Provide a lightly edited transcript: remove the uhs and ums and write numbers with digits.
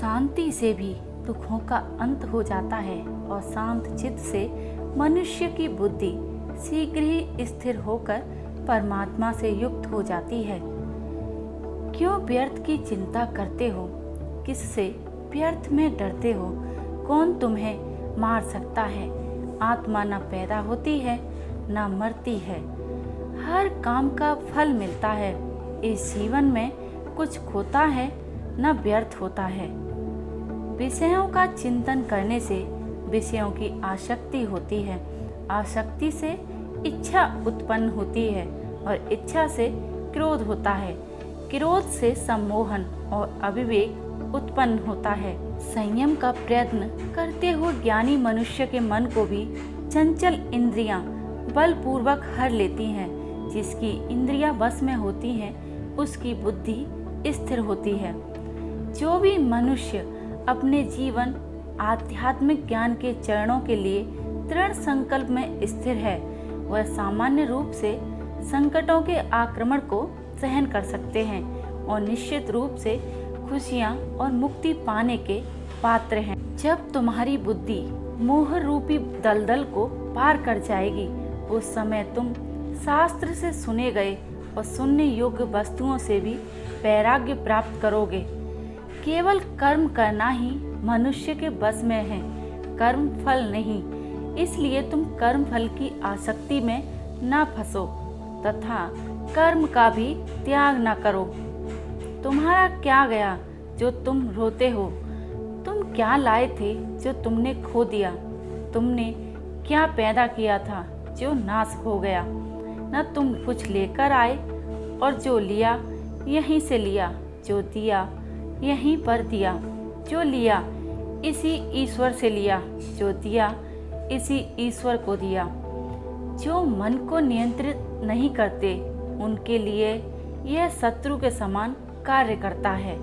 शांति से भी दुखों का अंत हो जाता है और शांत चित्त से मनुष्य की बुद्धि शीघ्र ही स्थिर होकर परमात्मा से युक्त हो जाती है। क्यों व्यर्थ की चिंता करते हो? किससे व्यर्थ में डरते हो? कौन तुम्हें मार सकता है? आत्मा न पैदा होती है न मरती है, हर काम का फल मिलता है। इस जीवन में कुछ खोता है न व्यर्थ होता है। विषयों का चिंतन करने से विषयों की आसक्ति होती है, आसक्ति से इच्छा उत्पन्न होती है और इच्छा से क्रोध होता है, क्रोध से सम्मोहन और अविवेक उत्पन्न होता है। संयम का प्रयत्न करते हुए ज्ञानी मनुष्य के मन को भी चंचल इंद्रियां बलपूर्वक हर लेती हैं। जिसकी इंद्रियां वश में होती हैं उसकी बुद्धि स्थिर होती है। जो भी मनुष्य अपने जीवन आध्यात्मिक ज्ञान के चरणों के लिए दृढ़ संकल्प में स्थिर है, वह सामान्य रूप से संकटों के आक्रमण को सहन कर सकते हैं और निश्चित रूप से खुशियां और मुक्ति पाने के पात्र हैं। जब तुम्हारी बुद्धि मोह रूपी दलदल को पार कर जाएगी, उस समय तुम शास्त्र से सुने गए और सुनने योग्य वस्तुओं से भी वैराग्य प्राप्त करोगे। केवल कर्म करना ही मनुष्य के बस में है, कर्म फल नहीं। इसलिए तुम कर्म फल की आसक्ति में न फंसो तथा कर्म का भी त्याग न करो। तुम्हारा क्या गया जो तुम रोते हो? तुम क्या लाए थे जो तुमने खो दिया? तुमने क्या पैदा किया था जो नाश हो गया? न तुम कुछ लेकर आए और जो लिया यहीं से लिया, जो दिया यहीं पर दिया, जो लिया इसी ईश्वर से लिया, जो दिया इसी ईश्वर को दिया। जो मन को नियंत्रित नहीं करते उनके लिए यह शत्रु के समान कार्य करता है।